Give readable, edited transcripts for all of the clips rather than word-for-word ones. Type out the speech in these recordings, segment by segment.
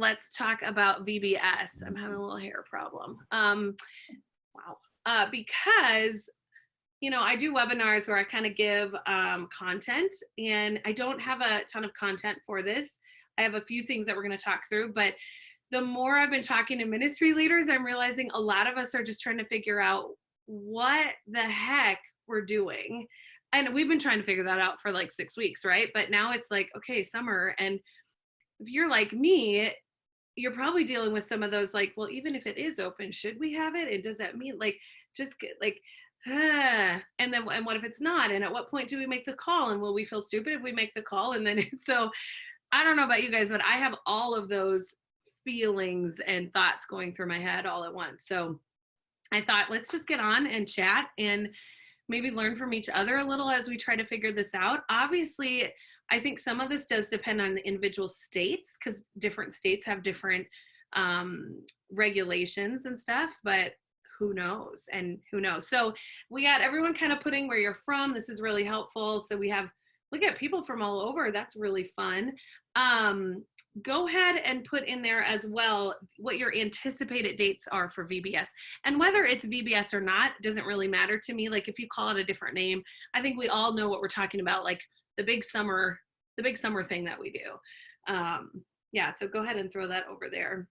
let's talk about VBS. I'm having a little hair problem. Because I do webinars where I kind of give content, and I don't have a ton of content for this. I have a few things that we're going to talk through, but the more I've been talking to ministry leaders, I'm realizing a lot of us are just trying to figure out what the heck we're doing. And we've been trying to figure that out for like 6 weeks, right? But now it's like, okay, summer. And if you're like me, you're probably dealing with some of those, like, well, even if it is open, should we have it? And does that mean and then, and what if it's not? And at what point do we make the call? And will we feel stupid if we make the call? And then, so I don't know about you guys, but I have all of those feelings and thoughts going through my head all at once. So I thought, let's just get on and chat and maybe learn from each other a little as we try to figure this out. Obviously, I think some of this does depend on the individual states, because different states have different regulations and stuff, but who knows? So we got everyone kind of putting where you're from. This is really helpful. So we have, look at people from all over. That's really fun. Go ahead and put in there as well what your anticipated dates are for VBS. And whether it's VBS or not, doesn't really matter to me. Like if you call it a different name, I think we all know what we're talking about, like the big summer thing that we do. So go ahead and throw that over there.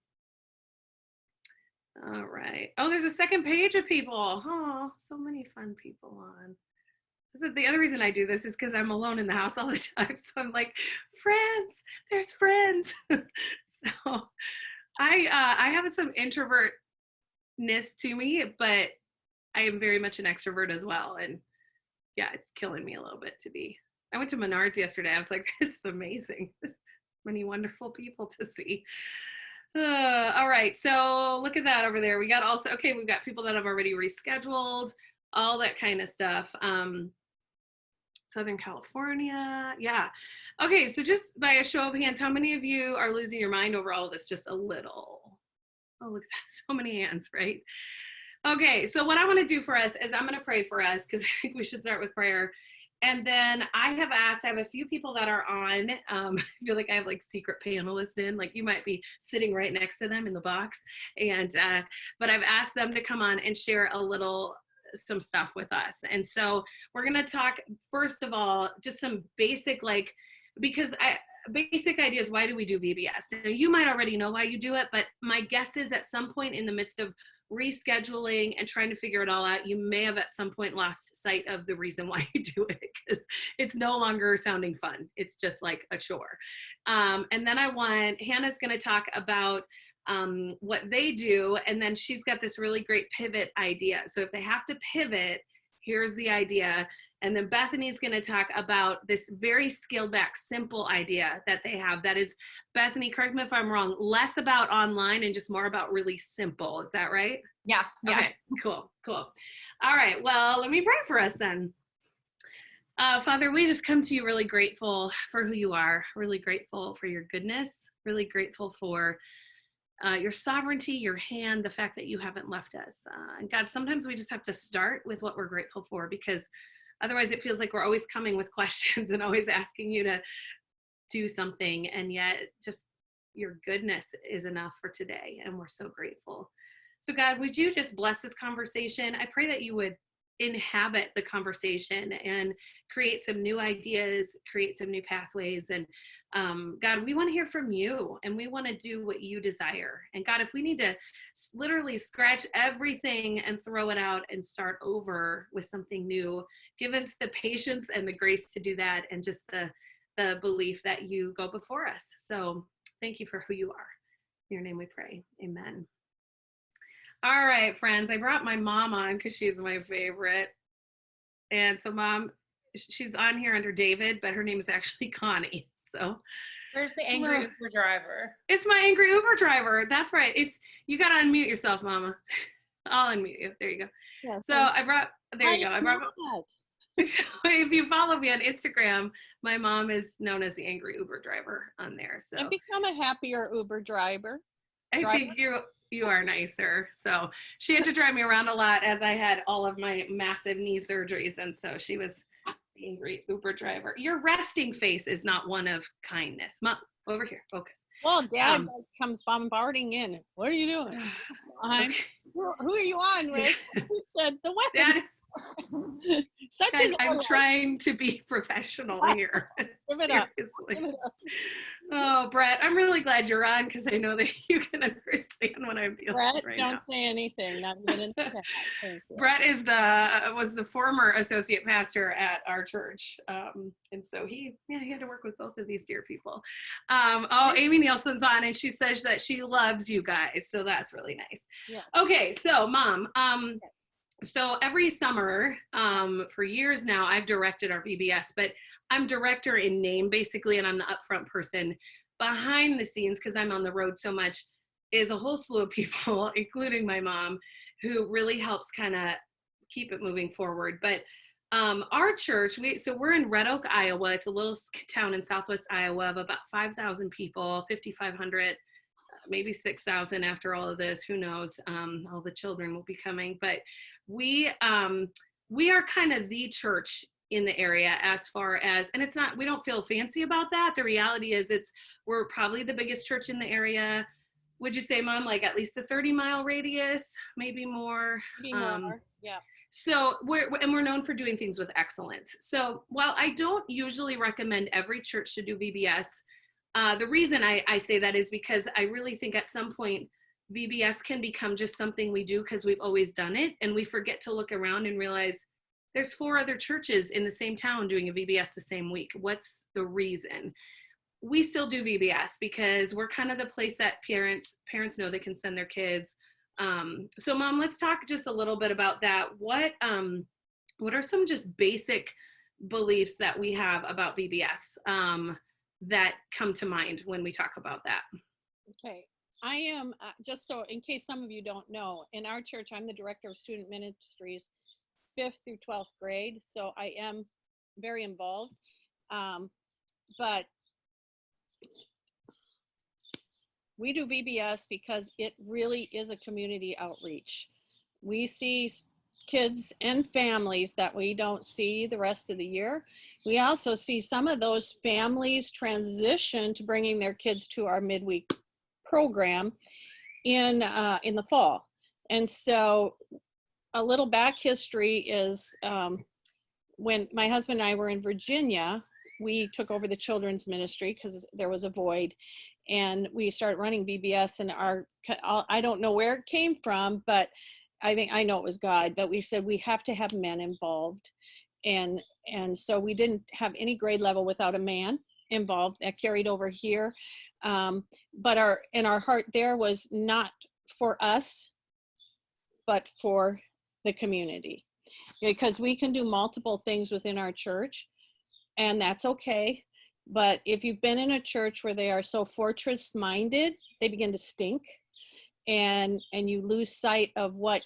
All right. Oh, there's a second page of people. Oh, so many fun people on. So the other reason I do this is because I'm alone in the house all the time. So I'm like, friends, there's friends. So I have some introvertness to me, but I am very much an extrovert as well. And yeah, it's killing me a little bit to be. I went to Menards yesterday. I was like, this is amazing. There's many wonderful people to see. All right, so look at that over there. We got also, okay, we've got people that have already rescheduled, all that kind of stuff. Southern California, yeah. Okay, so just by a show of hands, how many of you are losing your mind over all of this? Just a little. Oh, look at that, so many hands, right? Okay, so what I want to do for us is I'm going to pray for us, because I think we should start with prayer. And then I have a few people that are on. I feel like I have like secret panelists in, like you might be sitting right next to them in the box. And, but I've asked them to come on and share some stuff with us. And so we're going to talk, first of all, just some basic, basic ideas. Why do we do VBS? Now, you might already know why you do it, but my guess is at some point in the midst of rescheduling and trying to figure it all out, you may have at some point lost sight of the reason why you do it, because it's no longer sounding fun. It's just like a chore. And then Hannah's going to talk about what they do, and then she's got this really great pivot idea. So if they have to pivot, here's the idea. And then Bethany's going to talk about this very scaled back, simple idea that they have. That is, Bethany, correct me if I'm wrong, less about online and just more about really simple. Is that right? Yeah. Okay, cool. All right, well, let me pray for us then. Father, we just come to you really grateful for who you are, really grateful for your goodness, really grateful for your sovereignty, your hand, the fact that you haven't left us. And God, sometimes we just have to start with what we're grateful for, because otherwise it feels like we're always coming with questions and always asking you to do something. And yet just your goodness is enough for today. And we're so grateful. So God, would you just bless this conversation? I pray that you would inhabit the conversation and create some new ideas, create some new pathways. And God, we want to hear from you, and we want to do what you desire. And God, if we need to literally scratch everything and throw it out and start over with something new, give us the patience and the grace to do that, and just the belief that you go before us. So thank you for who you are. In your name we pray. Amen. All right, friends, I brought my mom on because she's my favorite. And so Mom, she's on here under David, but her name is actually Connie. So where's the angry Uber driver? It's my angry Uber driver. That's right. If you got to unmute yourself, Mama. I'll unmute you. There you go. Yeah, so I brought if you follow me on Instagram, my mom is known as the angry Uber driver on there. So I've become a happier Uber driver. I think you are nicer. So she had to drive me around a lot as I had all of my massive knee surgeries. And so she was the angry Uber driver. Your resting face is not one of kindness. Mom, over here, focus. Well, Dad Um, comes bombarding in. What are you doing? okay. Who are you on, Rick? He said, the Dad, weapon. Such guys, is I'm our trying to be professional here. Give it up. Seriously. Give it up. Oh, Brett, I'm really glad you're on because I know that you can understand what I'm feeling Brett, right don't now. say anything. Not even in the chat. Thank you. Brett was the former associate pastor at our church, and so he had to work with both of these dear people. Amy Nielsen's on, and she says that she loves you guys, so that's really nice. Yeah. Okay, so Mom, Yes. so every summer, for years now, I've directed our VBS, but I'm director in name basically, and I'm the upfront person. Behind the scenes, because I'm on the road so much, is a whole slew of people, including my mom, who really helps kind of keep it moving forward. But our church, we're in Red Oak, Iowa. It's a little town in southwest Iowa of about 5,000 people, 5,500, maybe 6,000 after all of this. Who knows? All the children will be coming. But we are kind of the church in the area as far as, and it's not, we don't feel fancy about that. The reality is we're probably the biggest church in the area. Would you say, Mom, like at least a 30-mile radius, maybe more? Maybe more. Yeah. So we're known for doing things with excellence. So while I don't usually recommend every church to do VBS, the reason I say that is because I really think at some point VBS can become just something we do because we've always done it, and we forget to look around and realize there's 4 other churches in the same town doing a VBS the same week. What's the reason? We still do VBS because we're kind of the place that parents know they can send their kids. So Mom, let's talk just a little bit about that. What are some just basic beliefs that we have about VBS that come to mind when we talk about that? Okay. I am, just so in case some of you don't know, in our church, I'm the director of student ministries, 5th through 12th grade. So I am very involved. But we do VBS because it really is a community outreach. We see kids and families that we don't see the rest of the year. We also see some of those families transition to bringing their kids to our midweek program in the fall. And so a little back history is when my husband and I were in Virginia, we took over the children's ministry because there was a void, and we started running VBS. And I don't know where it came from, but I know it was God, but we said we have to have men involved. And so we didn't have any grade level without a man involved. That carried over here. But our heart there was not for us, but for the community, because we can do multiple things within our church, and that's okay. But if you've been in a church where they are so fortress minded, they begin to stink, and you lose sight of what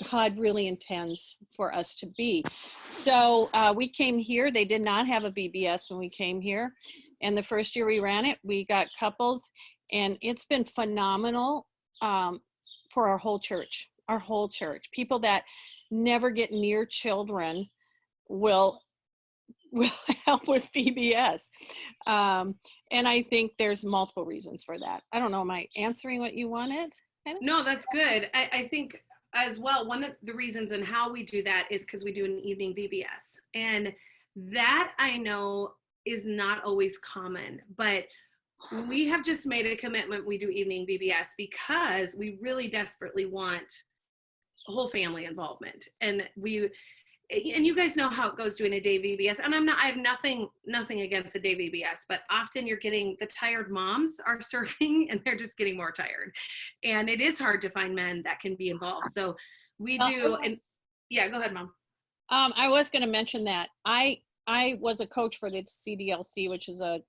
God really intends for us to be. So we came here. They did not have a VBS when we came here. And the first year we ran it, we got couples, and it's been phenomenal for our whole church. People that never get near children will help with VBS. And I think there's multiple reasons for that. I don't know, am I answering what you wanted? No, that's good. I think as well, one of the reasons and how we do that is because we do an evening VBS. And that I know is not always common, but we have just made a commitment. We do evening VBS because we really desperately want whole family involvement. And you guys know how it goes doing a day VBS. And I have nothing against a day VBS, but often you're getting the tired moms are serving and they're just getting more tired. And it is hard to find men that can be involved. So we do, and yeah, go ahead, Mom. I was going to mention that I was a coach for the CDLC, which is a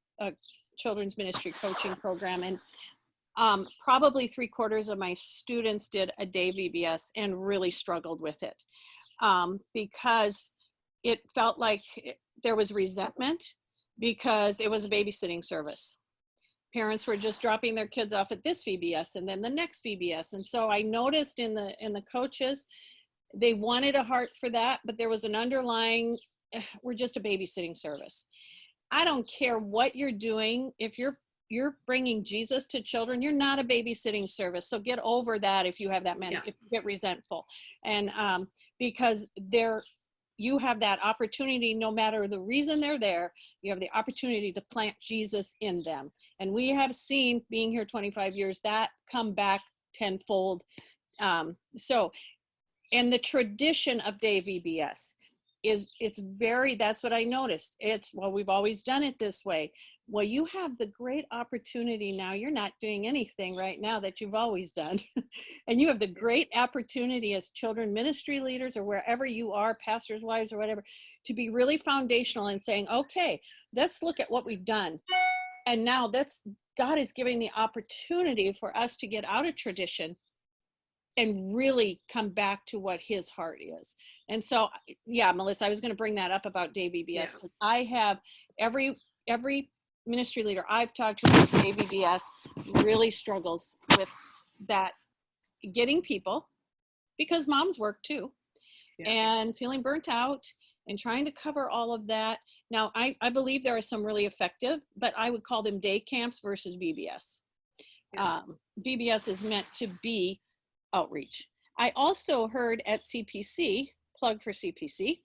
children's ministry coaching program. And probably 3/4 of my students did a day VBS and really struggled with it. Because it felt like there was resentment because it was a babysitting service. Parents were just dropping their kids off at this VBS and then the next VBS. And so I noticed in the coaches, they wanted a heart for that, but there was an underlying, we're just a babysitting service. I don't care what you're doing. If you're bringing Jesus to children. You're not a babysitting service. So get over that if you have that Yeah. if you get resentful. And because you have that opportunity, no matter the reason they're there, you have the opportunity to plant Jesus in them. And we have seen, being here 25 years, that come back tenfold. And the tradition of day VBS that's what I noticed. We've always done it this way. Well, you have the great opportunity now. You're not doing anything right now that you've always done. And you have the great opportunity as children ministry leaders or wherever you are, pastors' wives or whatever, to be really foundational and saying, okay, let's look at what we've done. And now God is giving the opportunity for us to get out of tradition and really come back to what his heart is. And so, yeah, Melissa, I was going to bring that up about day VBS. Yeah. I have every ministry leader I've talked to about day VBS really struggles with that, getting people, because moms work too, and feeling burnt out and trying to cover all of that. Now, I believe there are some really effective, but I would call them day camps versus VBS. VBS is meant to be outreach. I also heard at CPC, plug for CPC.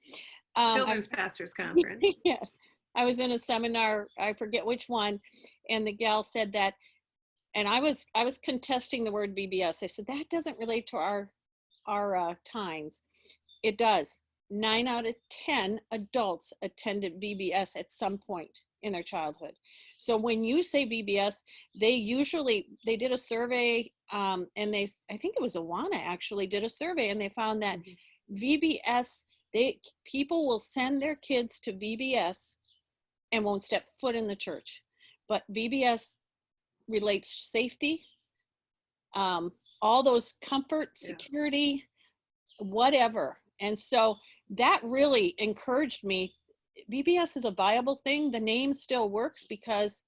Children's Pastors Conference. Yes. I was in a seminar, I forget which one, and the gal said that, and I was contesting the word VBS. I said, that doesn't relate to our times. It does. 9 out of 10 adults attended VBS at some point in their childhood. So when you say VBS, they did a survey, and I think it was Awana actually did a survey, and they found that VBS, people will send their kids to VBS and won't step foot in the church. But VBS relates safety, all those comfort, security, whatever. And so that really encouraged me. VBS is a viable thing. The name still works because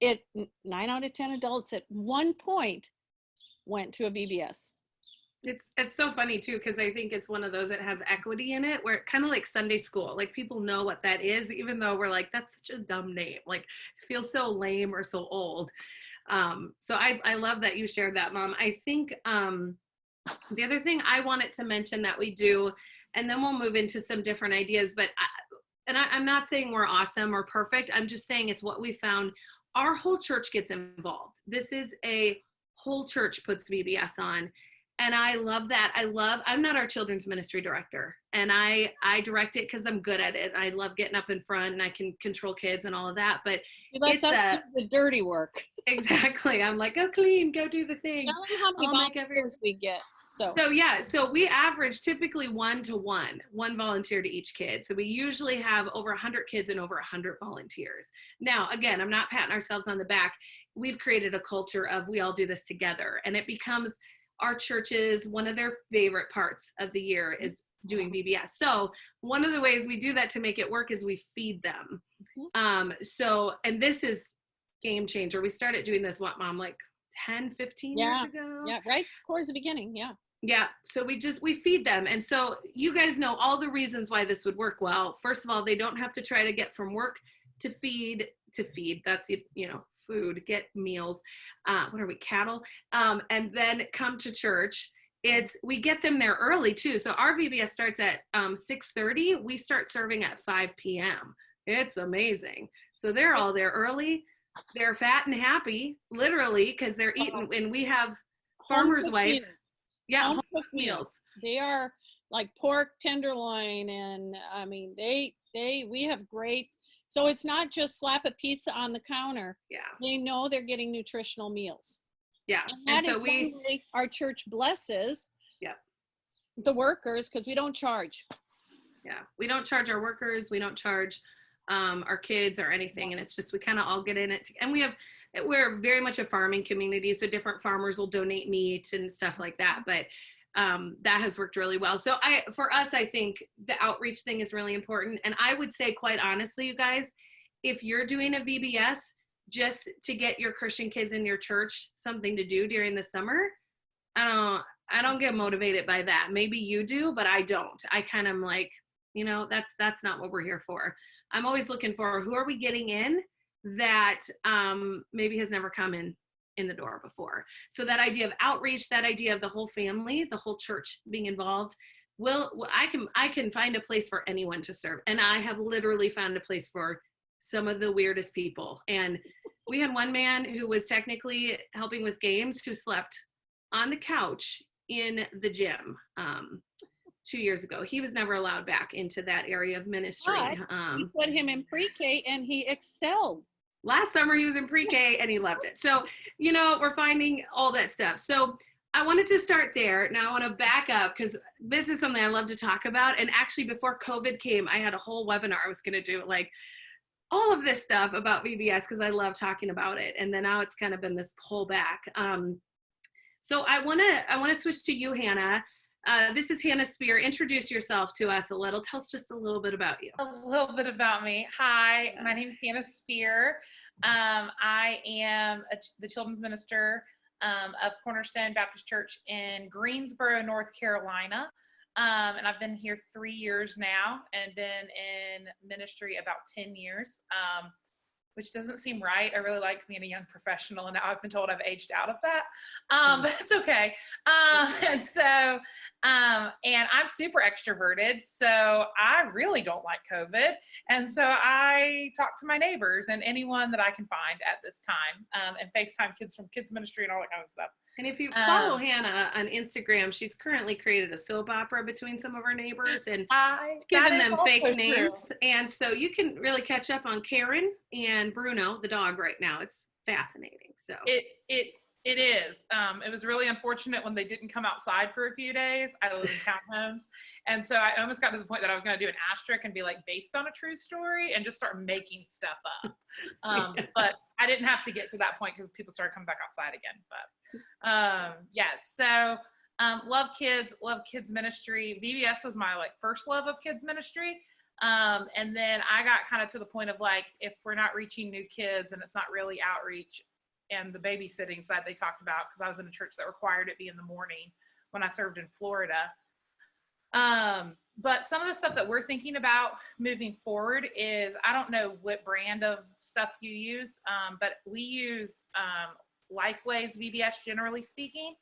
9 out of 10 adults at one point went to a VBS. It's so funny too, because I think it's one of those that has equity in it, where it kind of like Sunday school, like people know what that is, even though we're like, that's such a dumb name, like it feels so lame or so old. So I love that you shared that, Mom. I think the other thing I wanted to mention that we do, and then we'll move into some different ideas, but I'm not saying we're awesome or perfect. I'm just saying it's what we found. Our whole church gets involved. This is a whole church puts VBS on. And I love that. I'm not our children's ministry director, and I direct it because I'm good at it. I love getting up in front and I can control kids and all of that, but it's the dirty work. Exactly. I'm like, go clean, go do the things. Tell them how many volunteers we get. So we average typically 1-to-1, one volunteer to each kid. So we usually have over 100 kids and over 100 volunteers. Now, again, I'm not patting ourselves on the back. We've created a culture of we all do this together, and it becomes our churches, one of their favorite parts of the year is doing VBS. So one of the ways we do that to make it work is we feed them. And this is game changer. We started doing this, Mom, like 10, 15 years ago? Yeah, right towards the beginning, Yeah, so we feed them. And so you guys know all the reasons why this would work well. First of all, they don't have to try to get from work to feed. That's, food, get meals. What are we, cattle? And then come to church. We get them there early too. So our VBS starts at 6:30. We start serving at 5 p.m. It's amazing. So they're all there early. They're fat and happy, literally, because they're eating. And we have farmer's wife. Home cooked meals. They are like pork tenderloin, and I mean, we have great. So it's not just slap a pizza on the counter. Yeah. They know they're getting nutritional meals. Yeah. And so our church blesses the workers, because we don't charge. Yeah. We don't charge our workers. We don't charge our kids or anything. And it's just, we kind of all get in it. And we're very much a farming community. So different farmers will donate meat and stuff like that. But that has worked really well. So for us, I think the outreach thing is really important. And I would say, quite honestly, you guys, if you're doing a VBS just to get your Christian kids in your church something to do during the summer, I don't get motivated by that. Maybe you do, but I don't. I kind of am like, that's not what we're here for. I'm always looking for, who are we getting in that maybe has never come in the door before. So that idea of outreach, that idea of the whole family, the whole church being involved, I can find a place for anyone to serve. And I have literally found a place for some of the weirdest people. And we had one man who was technically helping with games who slept on the couch in the gym 2 years ago. He was never allowed back into that area of ministry. We put him in pre-K and he excelled. Last summer he was in pre-K and he loved it. So, we're finding all that stuff. So I wanted to start there. Now I want to back up because this is something I love to talk about. And actually before COVID came, I had a whole webinar I was going to do, like all of this stuff about VBS because I love talking about it. And then now it's kind of been this pullback. So I want to switch to you, Hannah. This is Hannah Spear. Introduce yourself to us a little. Tell us just a little bit about you. A little bit about me. Hi, my name is Hannah Spear. I am the children's minister of Cornerstone Baptist Church in Greensboro, North Carolina. And I've been here 3 years now and been in ministry about 10 years, which doesn't seem right. I really liked being a young professional, and now I've been told I've aged out of that, but it's okay. And I'm super extroverted, so I really don't like COVID. And so I talk to my neighbors and anyone that I can find at this time, and FaceTime kids from kids ministry and all that kind of stuff. And if you follow Hannah on Instagram, she's currently created a soap opera between some of her neighbors and given them fake names. And so you can really catch up on Karen and Bruno, the dog, right now. It's fascinating. So it is. It was really unfortunate when they didn't come outside for a few days. I live in townhomes, and so I almost got to the point that I was going to do an asterisk and be like based on a true story and just start making stuff up. But I didn't have to get to that point because people started coming back outside again. But yes, so love kids ministry. VBS was my first love of kids ministry. And then I got kind of to the point of if we're not reaching new kids and it's not really outreach and the babysitting side they talked about, because I was in a church that required it be in the morning when I served in Florida. But some of the stuff that we're thinking about moving forward is, I don't know what brand of stuff you use, but we use Lifeway's VBS, generally speaking.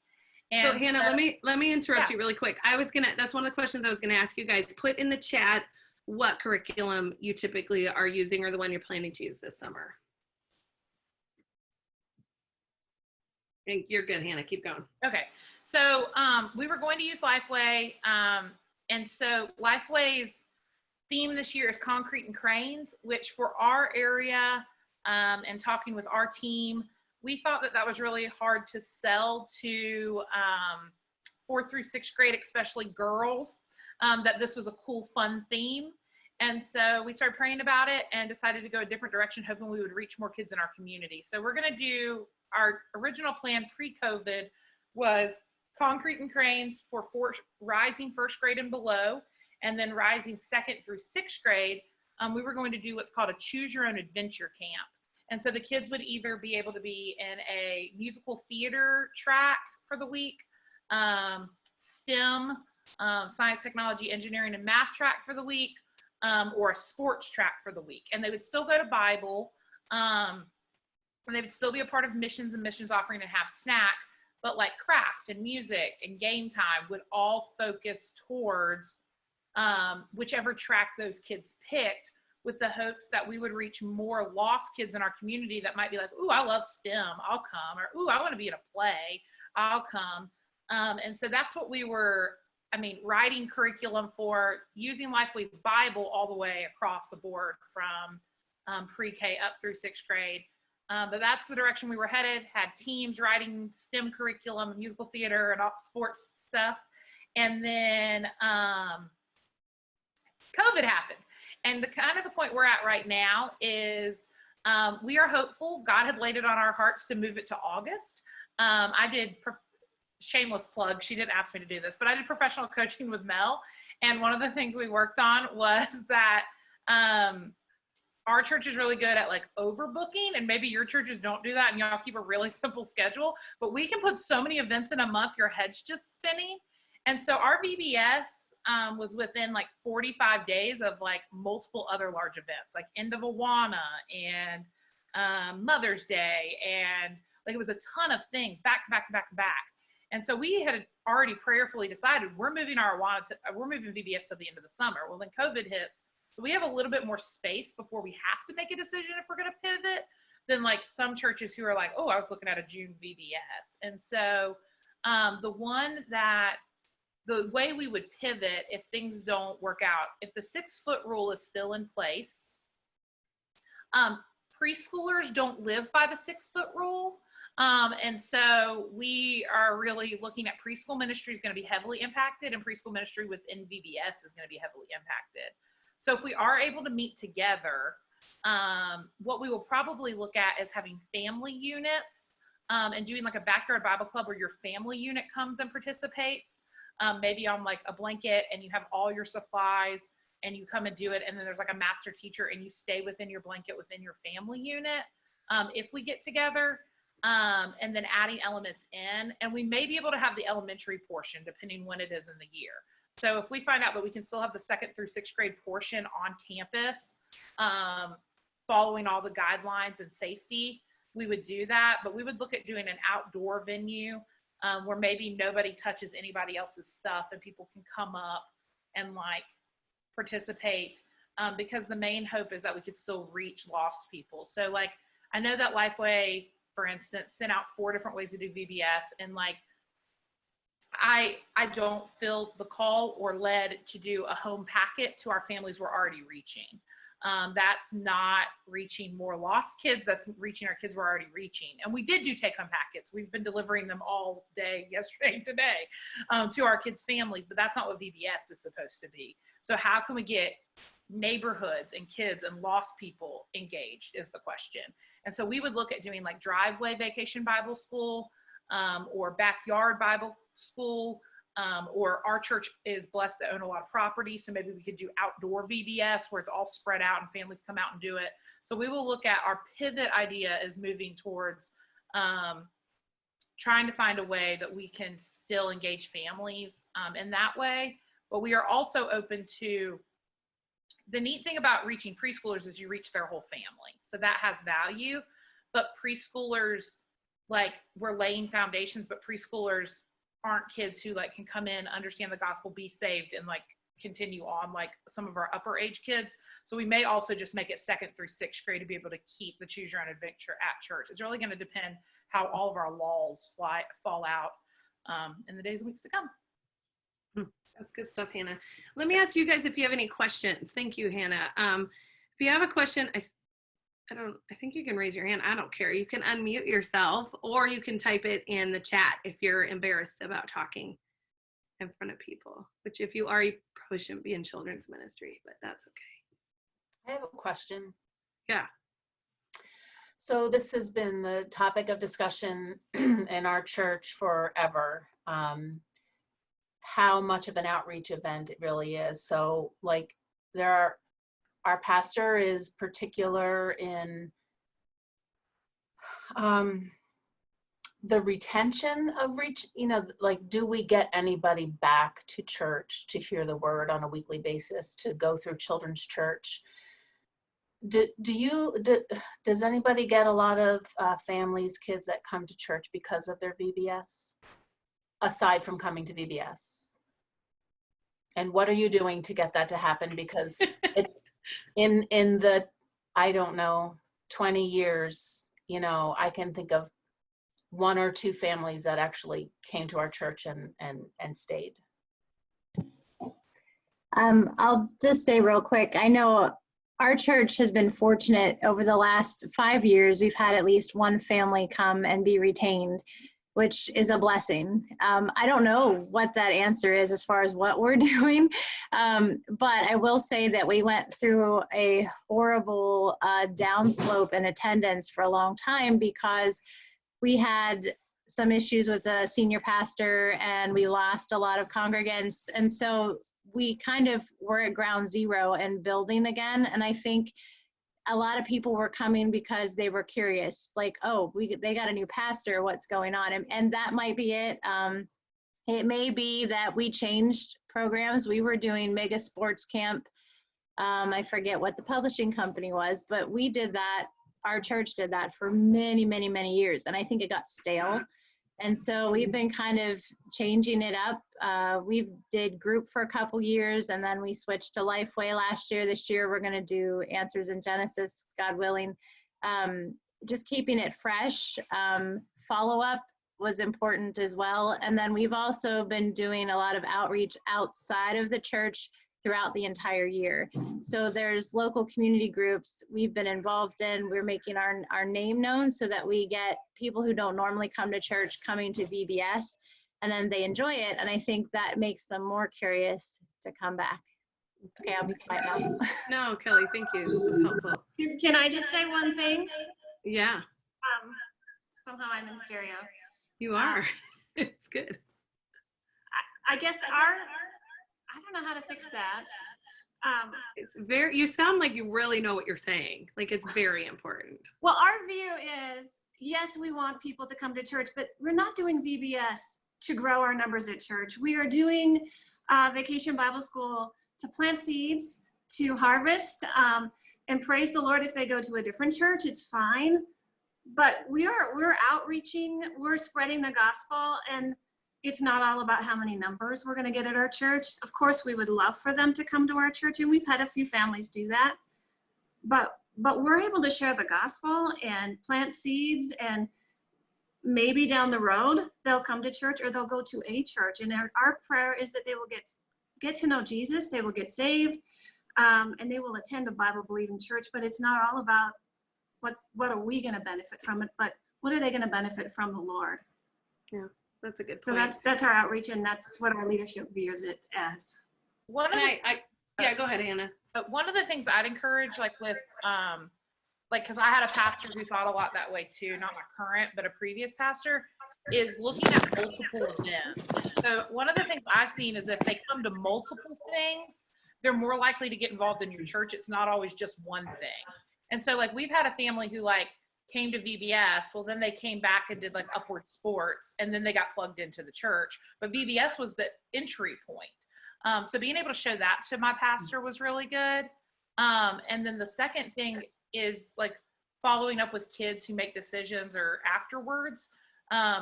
And so Hannah, let me interrupt you really quick. That's one of the questions I was gonna ask you guys. Put in the chat what curriculum you typically are using or the one you're planning to use this summer. And you're good, Hannah, keep going. Okay, so we were going to use Lifeway, and so Lifeway's theme this year is concrete and cranes, which for our area and talking with our team, we thought that was really hard to sell to 4th through 6th grade, especially girls, that this was a cool, fun theme. And so we started praying about it and decided to go a different direction, hoping we would reach more kids in our community. So we're going to do, our original plan pre-COVID was concrete and cranes for rising 1st grade and below, and then rising 2nd through 6th grade. We were going to do what's called a choose your own adventure camp. And so the kids would either be able to be in a musical theater track for the week, STEM, science, technology, engineering, and math track for the week, or a sports track for the week. And they would still go to Bible, and they would still be a part of missions and missions offering and have snack, but craft and music and game time would all focus towards whichever track those kids picked, with the hopes that we would reach more lost kids in our community that might be like, ooh, I love STEM, I'll come, or ooh, I want to be in a play, I'll come. And so that's what we were, writing curriculum for, using Lifeway's Bible all the way across the board from pre-K up through 6th grade. But that's the direction we were headed, had teams writing STEM curriculum, musical theater, and all sports stuff. And then COVID happened. And the point we're at right now is we are hopeful. God had laid it on our hearts to move it to August. I did, shameless plug, she didn't ask me to do this, but I did professional coaching with Mel. And one of the things we worked on was that our church is really good at overbooking, and maybe your churches don't do that and y'all keep a really simple schedule, but we can put so many events in a month, your head's just spinning. And so our VBS was within 45 days of multiple other large events, like End of Awana and Mother's Day, and like it was a ton of things back to back to back to back. And so we had already prayerfully decided we're moving VBS till the end of the summer. Well, then COVID hits, so we have a little bit more space before we have to make a decision if we're going to pivot than like some churches who are like, oh, I was looking at a June VBS. And so the way we would pivot if things don't work out, if the 6-foot rule is still in place, preschoolers don't live by the 6-foot rule. And so we are really looking at preschool ministry is going to be heavily impacted, and preschool ministry within VBS is going to be heavily impacted. So if we are able to meet together, what we will probably look at is having family units and doing like a backyard Bible club where your family unit comes and participates, maybe on like a blanket, and you have all your supplies and you come and do it. And then there's like a master teacher and you stay within your blanket within your family unit if we get together. And then adding elements in, and we may be able to have the elementary portion depending when it is in the year. So if we find out that we can still have the 2nd through 6th grade portion on campus, following all the guidelines and safety, we would do that. But we would look at doing an outdoor venue where maybe nobody touches anybody else's stuff and people can come up and like participate, because the main hope is that we could still reach lost people. So like, I know that Lifeway, for instance, sent out 4 different ways to do VBS, and like I don't feel the call or led to do a home packet to our families we're already reaching. That's not reaching more lost kids, that's reaching our kids we're already reaching. And we did do take home packets. We've been delivering them all day, yesterday and today, to our kids' families, but that's not what VBS is supposed to be. So how can we get neighborhoods and kids and lost people engaged is the question. And so we would look at doing like driveway vacation Bible school, or backyard Bible school, or our church is blessed to own a lot of property. So maybe we could do outdoor VBS where it's all spread out and families come out and do it. So we will look at our pivot idea is moving towards trying to find a way that we can still engage families in that way. But we are also open to, the neat thing about reaching preschoolers is you reach their whole family. So that has value, but preschoolers, like we're laying foundations, but preschoolers aren't kids who like can come in, understand the gospel, be saved, and like continue on like some of our upper age kids. So we may also just make it 2nd through 6th grade to be able to keep the choose your own adventure at church. It's really going to depend how all of our laws fall out in the days and weeks to come. That's good stuff, Hannah. Let me ask you guys if you have any questions. Thank you, Hannah. If you have a question, I think you can raise your hand. I don't care. You can unmute yourself, or you can type it in the chat if you're embarrassed about talking in front of people, which if you are, you probably shouldn't be in children's ministry, but that's okay. I have a question. Yeah. So this has been the topic of discussion in our church forever. How much of an outreach event it really is. So like our pastor is particular in the retention of like, do we get anybody back to church to hear the word on a weekly basis, to go through children's church? Does anybody get a lot of families, kids that come to church because of their VBS, aside from coming to VBS? And what are you doing to get that to happen? Because in the, I don't know, 20 years, I can think of 1 or 2 families that actually came to our church and stayed. I'll just say real quick, I know our church has been fortunate over the last 5 years. We've had at least 1 family come and be retained, which is a blessing. I don't know what that answer is as far as what we're doing, but I will say that we went through a horrible downslope in attendance for a long time because we had some issues with a senior pastor and we lost a lot of congregants. And so we kind of were at ground zero and building again. And I think a lot of people were coming because they were curious, like, oh, they got a new pastor, what's going on? And that might be it. It may be that we changed programs. We were doing mega sports camp. I forget what the publishing company was, but we did that our church did that for many, many, many years. And I think it got stale. And so we've been kind of changing it up. We did group for a couple years, and then we switched to Lifeway last year. This year, we're going to do Answers in Genesis, God willing. Just keeping it fresh. Follow-up was important as well. And then we've also been doing a lot of outreach outside of the church throughout the entire year. So there's local community groups we've been involved in. We're making our name known so that we get people who don't normally come to church coming to VBS, and then they enjoy it. And I think that makes them more curious to come back. Okay, I'll be quiet now. No, Kelly, thank you. That's helpful. Can I just say one thing? Yeah, Somehow I'm in stereo. you are. It's good. I guess I don't know how to fix that. It's very, you sound like you really know what you're saying. Like it's very important. Well, our view is, yes, we want people to come to church, but we're not doing VBS to grow our numbers at church. We are doing Vacation Bible School to plant seeds, to harvest, and praise the Lord if they go to a different church, it's fine. But we're outreaching, we're spreading the gospel, and it's not all about how many numbers we're going to get at our church. Of course, we would love for them to come to our church, and we've had a few families do that. But we're able to share the gospel and plant seeds, and maybe down the road they'll come to church or they'll go to a church. And our prayer is that they will get to know Jesus, they will get saved, and they will attend a Bible-believing church. But it's not all about what are we going to benefit from it, but what are they going to benefit from the Lord? Yeah, that's a good point. So that's our outreach, and that's what our leadership views it as. One of the, Yeah, go ahead, Hannah. one of the things I'd encourage, like with, because I had a pastor who thought a lot that way too, not my current, but a previous pastor, is looking at multiple events. So one of the things I've seen is if they come to multiple things, they're more likely to get involved in your church. It's not always just one thing. And so like we've had a family who like came to VBS, well then they came back and did like Upward Sports, and then they got plugged into the church. But VBS was the entry point. So being able to show that to my pastor was really good. And then the second thing is like following up with kids who make decisions or afterwards,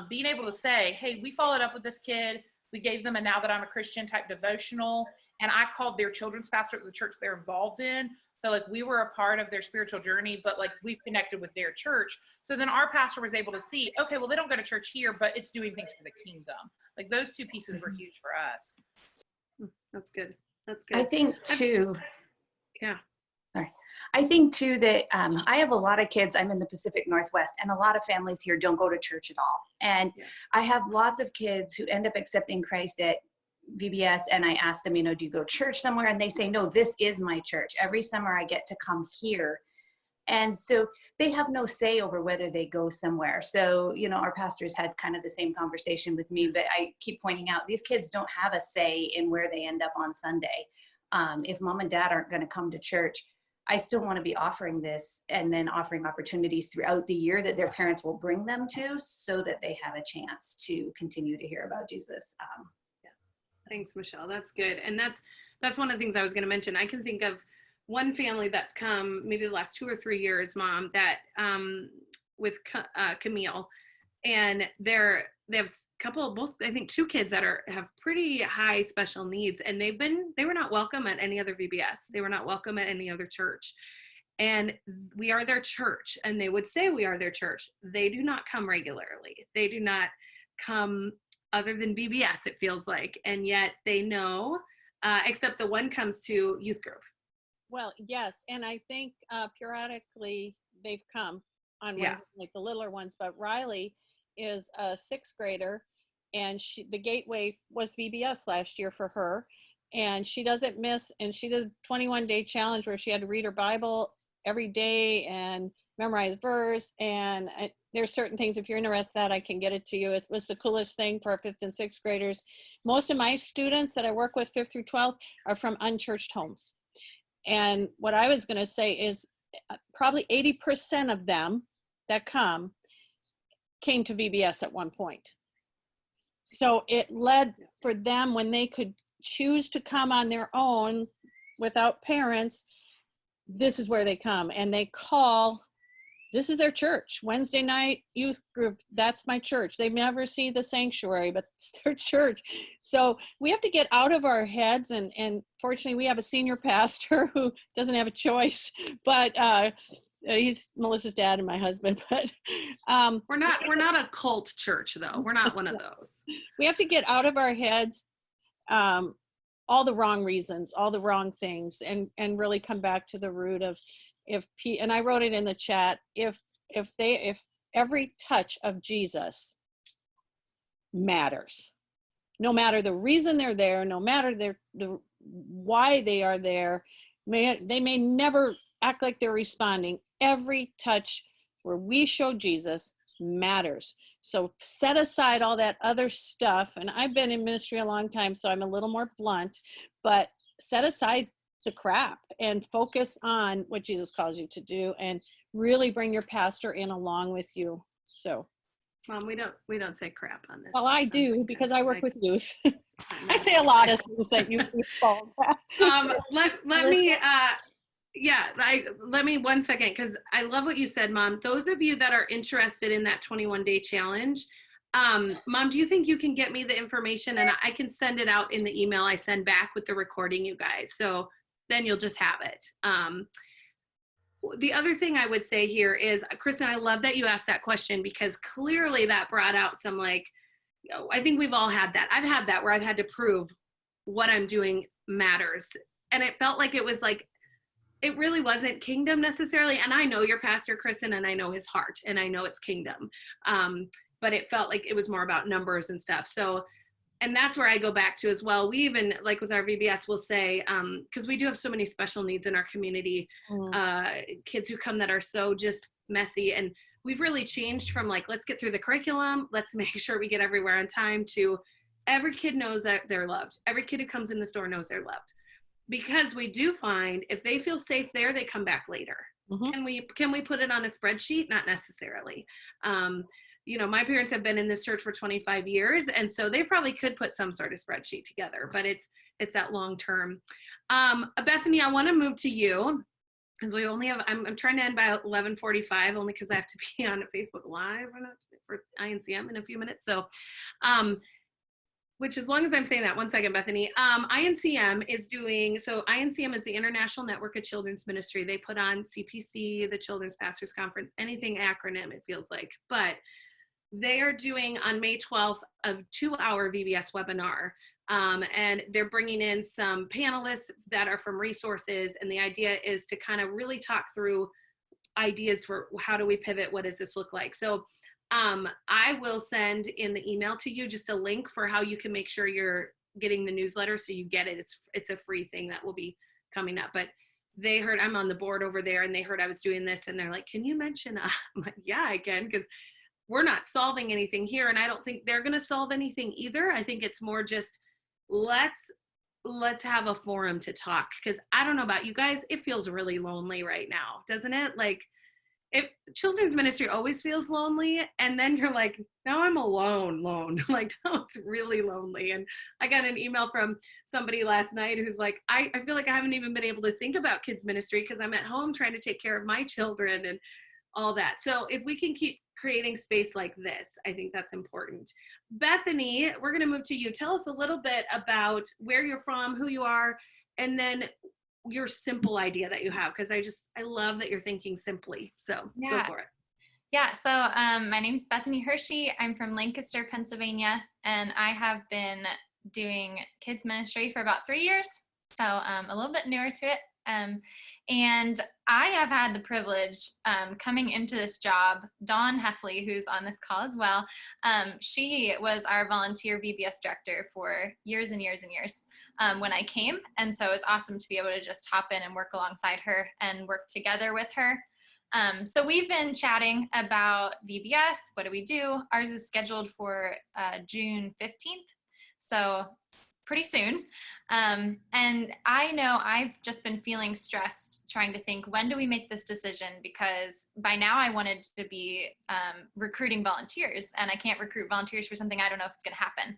being able to say, hey, we followed up with this kid. We gave them a Now That I'm a Christian type devotional, and I called their children's pastor at the church they're involved in. So like we were a part of their spiritual journey, but like we've connected with their church. So then our pastor was able to see, okay, well, they don't go to church here, but it's doing things for the kingdom. Like those two pieces were huge for us. That's good. That's good. I think too. Yeah. Sorry. I think too that I have a lot of kids. I'm in the Pacific Northwest, and a lot of families here don't go to church at all. And I have lots of kids who end up accepting Christ at VBS, and I ask them, do you go to church somewhere? And they say, no, this is my church. Every summer I get to come here. And so they have no say over whether they go somewhere. So, our pastors had kind of the same conversation with me, but I keep pointing out these kids don't have a say in where they end up on Sunday. If mom and dad aren't going to come to church, I still want to be offering this and then offering opportunities throughout the year that their parents will bring them to so that they have a chance to continue to hear about Jesus. Thanks, Michelle. That's good. And that's one of the things I was going to mention. I can think of one family that's come maybe the last 2 or 3 years, Mom, that with Camille, and they have a couple, both I think 2 kids that have pretty high special needs, and they were not welcome at any other VBS. They were not welcome at any other church. And we are their church, and they would say we are their church. They do not come regularly. They do not come other than VBS, it feels like, and yet they know, except the one comes to youth group. Well, yes, and I think periodically they've come on ones, like the littler ones, but Riley is a 6th grader, and the gateway was VBS last year for her, and she doesn't miss, and she did a 21-day challenge where she had to read her Bible every day and memorize verse, and there's certain things, if you're interested in that, I can get it to you. It was the coolest thing for 5th and 6th graders. Most of my students that I work with 5th through 12th are from unchurched homes. And what I was going to say is probably 80% of them that came to VBS at one point. So it led for them, when they could choose to come on their own without parents, this is where they come, and they call this is their church. Wednesday night youth group, that's my church. They never see the sanctuary, but it's their church. So we have to get out of our heads, and fortunately we have a senior pastor who doesn't have a choice, but he's Melissa's dad and my husband. But we're not a cult church though. We're not one of those. We have to get out of our heads all the wrong reasons, all the wrong things, and really come back to the root of, and I wrote it in the chat, if every touch of Jesus matters, no matter the reason they're there, no matter why they are there, they may never act like they're responding. Every touch where we show Jesus matters. So set aside all that other stuff. And I've been in ministry a long time, so I'm a little more blunt, but set aside the crap and focus on what Jesus calls you to do, and really bring your pastor in along with you. So, Mom, we don't say crap on this. well, I do, because I work with youth. I say a lot of things that you fall. Let me 1 second, because I love what you said, Mom. Those of you that are interested in that 21-day challenge, Mom, do you think you can get me the information and I can send it out in the email I send back with the recording, you guys? So then you'll just have it. The other thing I would say here is, Kristen, I love that you asked that question, because clearly that brought out some, like, I think we've all had that. I've had that where I've had to prove what I'm doing matters. And it felt like it was like, it really wasn't kingdom necessarily. And I know your pastor, Kristen, and I know his heart, and I know it's kingdom. But it felt like it was more about numbers and stuff. So, and that's where I go back to as well. We even, like with our VBS, we'll say, because we do have so many special needs in our community, kids who come that are so just messy. And we've really changed from like, let's get through the curriculum, let's make sure we get everywhere on time, to every kid knows that they're loved. Every kid who comes in the store knows they're loved. Because we do find if they feel safe there, they come back later. Mm-hmm. Can we put it on a spreadsheet? Not necessarily. My parents have been in this church for 25 years, and so they probably could put some sort of spreadsheet together, but it's that long term. Bethany, I want to move to you, because we only have, I'm trying to end by 11:45, only because I have to be on Facebook Live for INCM in a few minutes. So, which, as long as I'm saying that, 1 second, Bethany, INCM is INCM is the International Network of Children's Ministry. They put on CPC, the Children's Pastors Conference, anything acronym, it feels like. But they are doing on May 12th a 2-hour VBS webinar. And they're bringing in some panelists that are from resources. And the idea is to kind of really talk through ideas for how do we pivot? What does this look like? So I will send in the email to you just a link for how you can make sure you're getting the newsletter so you get it. It's a free thing that will be coming up. But they heard I'm on the board over there, and they heard I was doing this, and they're like, can you mention? I'm like, yeah, I can, because we're not solving anything here, and I don't think they're going to solve anything either. I think it's more just let's have a forum to talk, because I don't know about you guys, it feels really lonely right now, doesn't it? Like, if children's ministry always feels lonely, and then you're like, now I'm alone. Like, no, it's really lonely. And I got an email from somebody last night who's like, I feel like I haven't even been able to think about kids ministry because I'm at home trying to take care of my children and all that. So if we can keep creating space like this, I think that's important. Bethany, we're going to move to you. Tell us a little bit about where you're from, who you are, and then your simple idea that you have, because I love that you're thinking simply. So Go for it. Yeah, so my name is Bethany Hirschy. I'm from Lancaster, Pennsylvania, and I have been doing kids ministry for about 3 years, so a little bit newer to it. And I have had the privilege coming into this job. Dawn Heffley, who's on this call as well, she was our volunteer VBS director for years and years and years when I came. And so it was awesome to be able to just hop in and work alongside her and work together with her. So we've been chatting about VBS. What do we do? Ours is scheduled for June 15th. So pretty soon. And I know I've just been feeling stressed trying to think, when do we make this decision? Because by now I wanted to be recruiting volunteers, and I can't recruit volunteers for something I don't know if it's going to happen.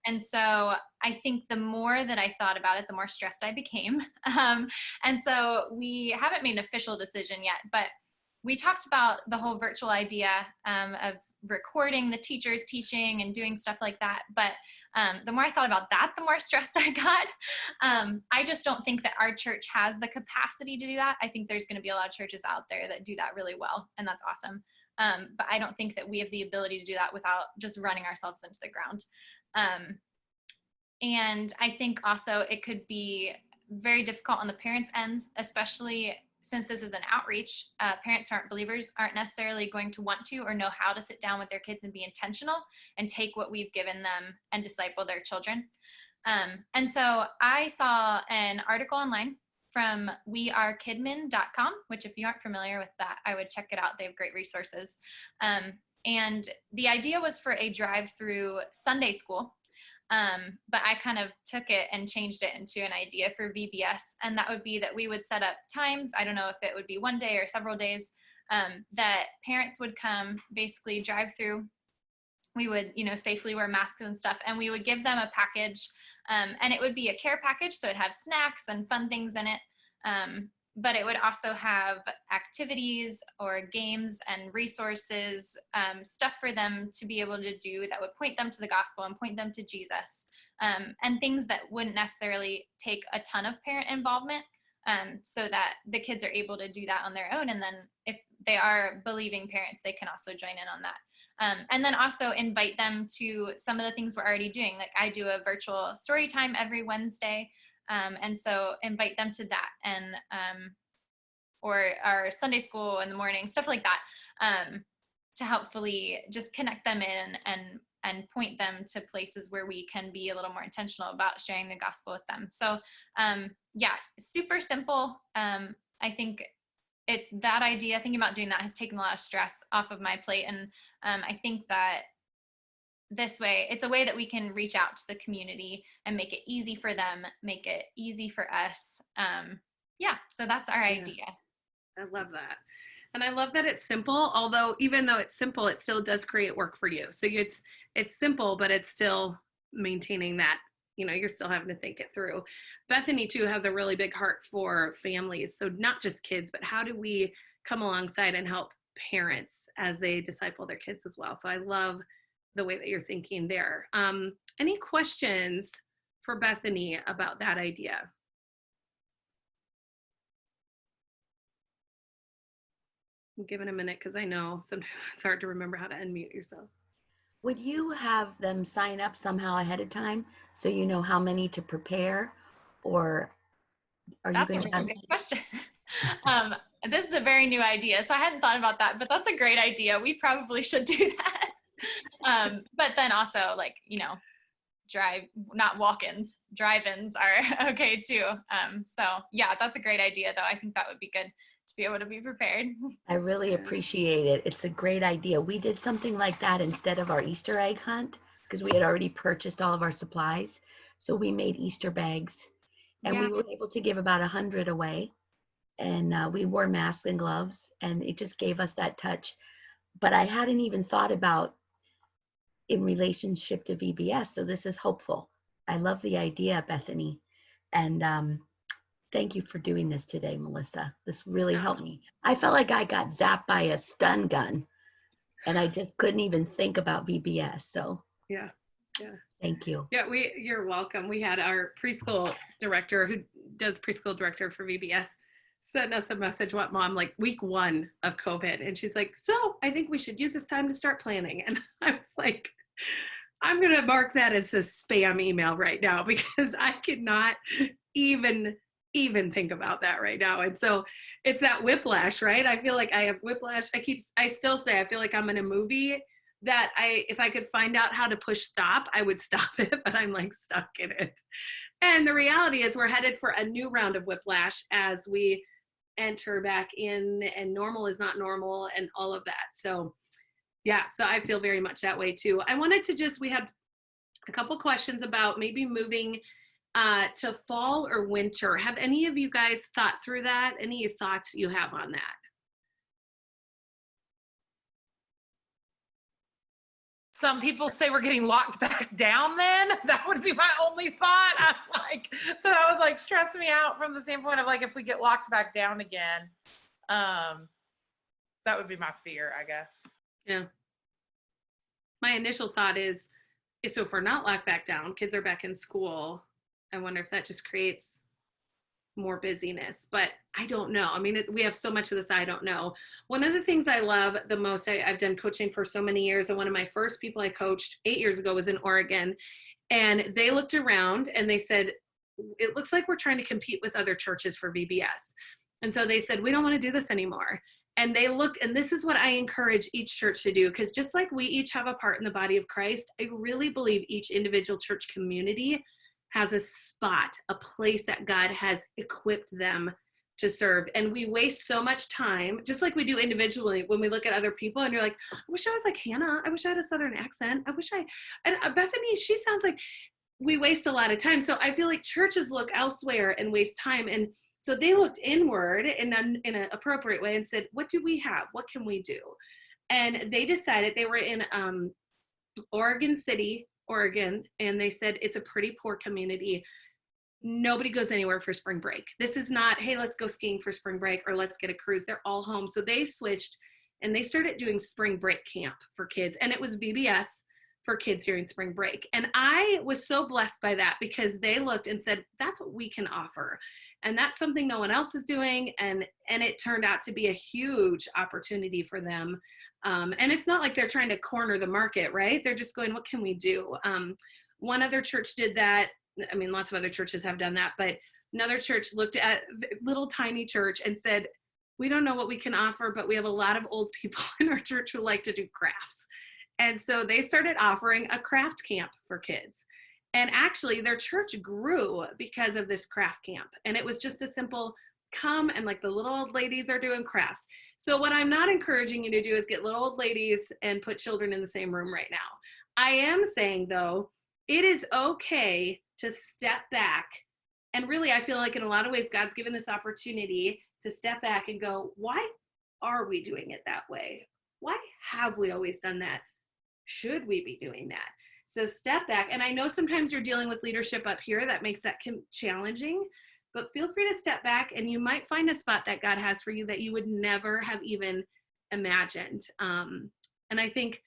And so I think the more that I thought about it, the more stressed I became. And so we haven't made an official decision yet, but we talked about the whole virtual idea of recording the teachers teaching and doing stuff like that. But the more I thought about that, the more stressed I got. I just don't think that our church has the capacity to do that. I think there's going to be a lot of churches out there that do that really well, and that's awesome. But I don't think that we have the ability to do that without just running ourselves into the ground. And I think also it could be very difficult on the parents' ends, especially since this is an outreach. Parents who aren't believers aren't necessarily going to want to or know how to sit down with their kids and be intentional and take what we've given them and disciple their children. And so I saw an article online from wearekidmin.com, which if you aren't familiar with that, I would check it out. They have great resources. And the idea was for a drive-through Sunday school. But I kind of took it and changed it into an idea for VBS. And that would be that we would set up times, I don't know if it would be one day or several days, that parents would come, basically drive through. We would, safely wear masks and stuff, and we would give them a package. And it would be a care package, so it'd have snacks and fun things in it. But it would also have activities or games and resources, stuff for them to be able to do that would point them to the gospel and point them to Jesus, and things that wouldn't necessarily take a ton of parent involvement, so that the kids are able to do that on their own. And then if they are believing parents, they can also join in on that. And then also invite them to some of the things we're already doing. Like I do a virtual story time every Wednesday. And so invite them to that, and or our Sunday school in the morning, stuff like that, to helpfully just connect them in and point them to places where we can be a little more intentional about sharing the gospel with them. So yeah, super simple. I think that idea, thinking about doing that, has taken a lot of stress off of my plate. And I think that this way, it's a way that we can reach out to the community and make it easy for them, make it easy for us. Yeah, so that's our idea. I love that. And I love that it's simple, although even though it's simple, it still does create work for you. So it's simple, but it's still maintaining that, you're still having to think it through. Bethany too has a really big heart for families. So not just kids, but how do we come alongside and help parents as they disciple their kids as well? So I love the way that you're thinking there. Any questions for Bethany about that idea? I'm giving a minute because I know sometimes it's hard to remember how to unmute yourself. Would you have them sign up somehow ahead of time so you know how many to prepare, or are you going to have? That's a good question. This is a very new idea, so I hadn't thought about that, but that's a great idea. We probably should do that. But then also, walk-ins, drive-ins are okay too. So yeah, that's a great idea though. I think that would be good to be able to be prepared. I really appreciate it. It's a great idea. We did something like that instead of our Easter egg hunt because we had already purchased all of our supplies. So we made Easter bags, and we were able to give about 100 away. And we wore masks and gloves, and it just gave us that touch. But I hadn't even thought about in relationship to VBS. So this is hopeful. I love the idea, Bethany. And thank you for doing this today, Melissa. This really helped me. I felt like I got zapped by a stun gun, and I just couldn't even think about VBS. So yeah. Thank you. Yeah, you're welcome. We had our preschool director who does preschool director for VBS sent us a message, Mom, like week 1 of COVID. And she's like, so I think we should use this time to start planning. And I was like, I'm going to mark that as a spam email right now because I could not even think about that right now. And so it's that whiplash, right? I feel like I have whiplash. I still say, I feel like I'm in a movie that if I could find out how to push stop, I would stop it, but I'm like stuck in it. And the reality is we're headed for a new round of whiplash as we enter back in, and normal is not normal and all of that. So yeah, so I feel very much that way too. I wanted to we had a couple questions about maybe moving to fall or winter. Have any of you guys thought through that? Any thoughts you have on that? Some people say we're getting locked back down then. That would be my only thought. I'm like, so that would like stress me out from the standpoint of like if we get locked back down again. But That would be my fear, I guess. Yeah. My initial thought is so if we're not locked back down, kids are back in school, I wonder if that just creates more busyness, but I don't know. I mean, we have so much of this, I don't know. One of the things I love the most, I've done coaching for so many years, and one of my first people I coached 8 years ago was in Oregon, and they looked around and they said, it looks like we're trying to compete with other churches for VBS. And so they said, we don't want to do this anymore. And they looked, and this is what I encourage each church to do, because just like we each have a part in the body of Christ, I really believe each individual church community has a spot, a place that God has equipped them to serve. And we waste so much time, just like we do individually, when we look at other people and you're like, I wish I was like Hannah. I wish I had a Southern accent. And Bethany, she sounds like, we waste a lot of time. So I feel like churches look elsewhere and waste time. And so they looked inward in an appropriate way and said, what do we have? What can we do? And they decided, they were in Oregon City, Oregon, and they said it's a pretty poor community. Nobody goes anywhere for spring break. This is not, hey, let's go skiing for spring break or let's get a cruise. They're all home. So they switched and they started doing spring break camp for kids. And it was VBS for kids during spring break. And I was so blessed by that, because they looked and said, that's what we can offer. And that's something no one else is doing. And it turned out to be a huge opportunity for them. And it's not like they're trying to corner the market, right? They're just going, what can we do? One other church did that. I mean, lots of other churches have done that, but another church looked at little tiny church and said, we don't know what we can offer, but we have a lot of old people in our church who like to do crafts. And so they started offering a craft camp for kids. And actually their church grew because of this craft camp. And it was just a simple come, and like the little old ladies are doing crafts. So what I'm not encouraging you to do is get little old ladies and put children in the same room right now. I am saying though, it is okay to step back. And really, I feel like in a lot of ways, God's given this opportunity to step back and go, why are we doing it that way? Why have we always done that? Should we be doing that? So step back. And I know sometimes you're dealing with leadership up here that makes that challenging, but feel free to step back and you might find a spot that God has for you that you would never have even imagined. And I think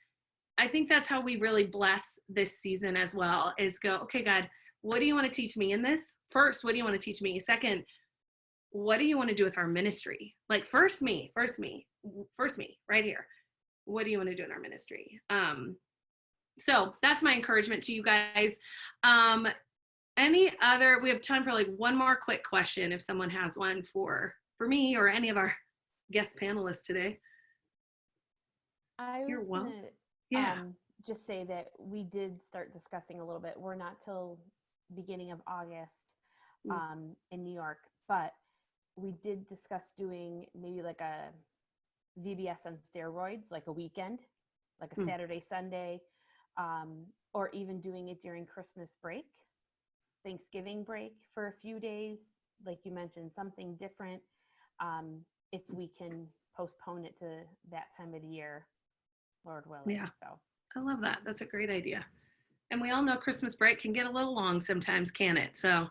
that's how we really bless this season as well, is go, okay, God, what do you want to teach me in this? First, what do you want to teach me? Second, what do you want to do with our ministry? Like first me right here. What do you want to do in our ministry? So that's my encouragement to you guys. We have time for like one more quick question if someone has one for me or any of our guest panelists today. I You're was welcome. gonna just say that we did start discussing a little bit. We're not till beginning of August in New York, but we did discuss doing maybe like a VBS on steroids, like a weekend, like a Saturday, Sunday, or even doing it during Christmas break, Thanksgiving break for a few days, like you mentioned, something different, if we can postpone it to that time of the year, Lord willing. Yeah. So I love that. That's a great idea. And we all know Christmas break can get a little long sometimes, can it? So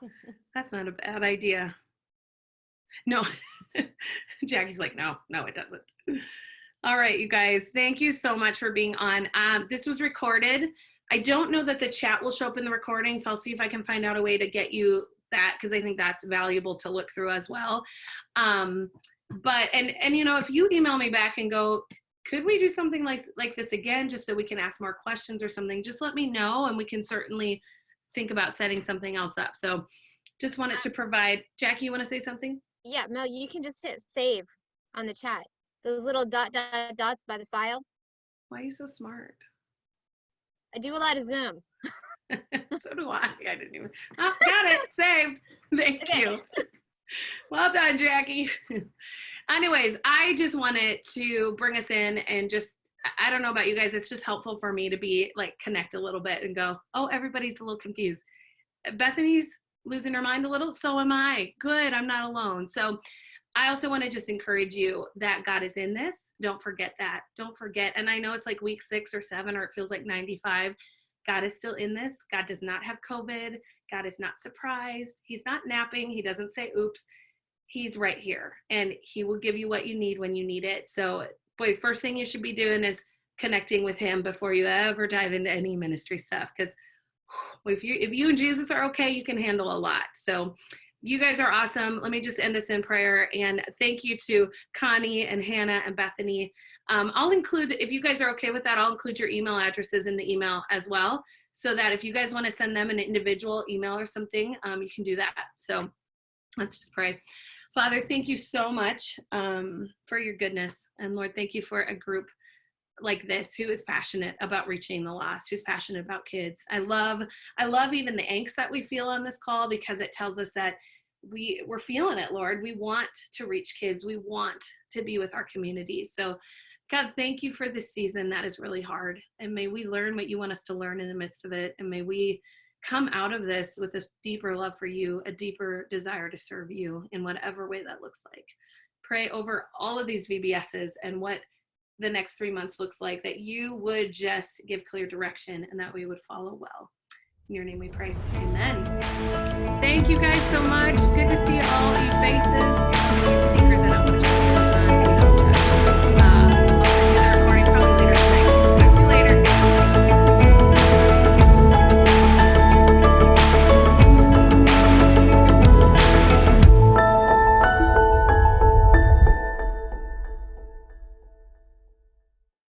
that's not a bad idea. No. Jackie's like, no, it doesn't. All right, you guys, thank you so much for being on. This was recorded. I don't know that the chat will show up in the recording, so I'll see if I can find out a way to get you that, because I think that's valuable to look through as well. But you know, if you email me back and go, could we do something like this again, just so we can ask more questions or something, just let me know and we can certainly think about setting something else up. So just wanted to provide. Jackie, you want to say something? Yeah, Mel, you can just hit save on the chat. Those little dots by the file. Why are you so smart? I do a lot of Zoom. So do I. I didn't even. Oh, got it. Saved. Thank you. Well done, Jackie. Anyways, I just wanted to bring us in and just, I don't know about you guys, it's just helpful for me to be like connect a little bit and go, oh, everybody's a little confused. Bethany's losing her mind a little, so am I. Good, I'm not alone. So I also want to just encourage you that God is in this. Don't forget that. Don't forget. And I know it's like week 6 or 7, or it feels like 95. God is still in this. God does not have COVID. God is not surprised. He's not napping. He doesn't say, oops. He's right here, and he will give you what you need when you need it. So boy, first thing you should be doing is connecting with him before you ever dive into any ministry stuff. Because if you and Jesus are okay, you can handle a lot. So you guys are awesome. Let me just end us in prayer. And thank you to Connie and Hannah and Bethany. I'll include, if you guys are okay with that, I'll include your email addresses in the email as well, so that if you guys want to send them an individual email or something, you can do that. So let's just pray. Father, thank you so much for your goodness. And Lord, thank you for a group like this who is passionate about reaching the lost, who's passionate about kids. I love even the angst that we feel on this call, because it tells us that we're feeling it, Lord. We want to reach kids. We want to be with our communities. So God, thank you for this season that is really hard. And may we learn what you want us to learn in the midst of it. And may we come out of this with this deeper love for you, a deeper desire to serve you in whatever way that looks like. Pray over all of these VBSs and what the next 3 months looks like, that you would just give clear direction and that we would follow well. In your name we pray. Amen. Thank you guys so much. Good to see all you faces.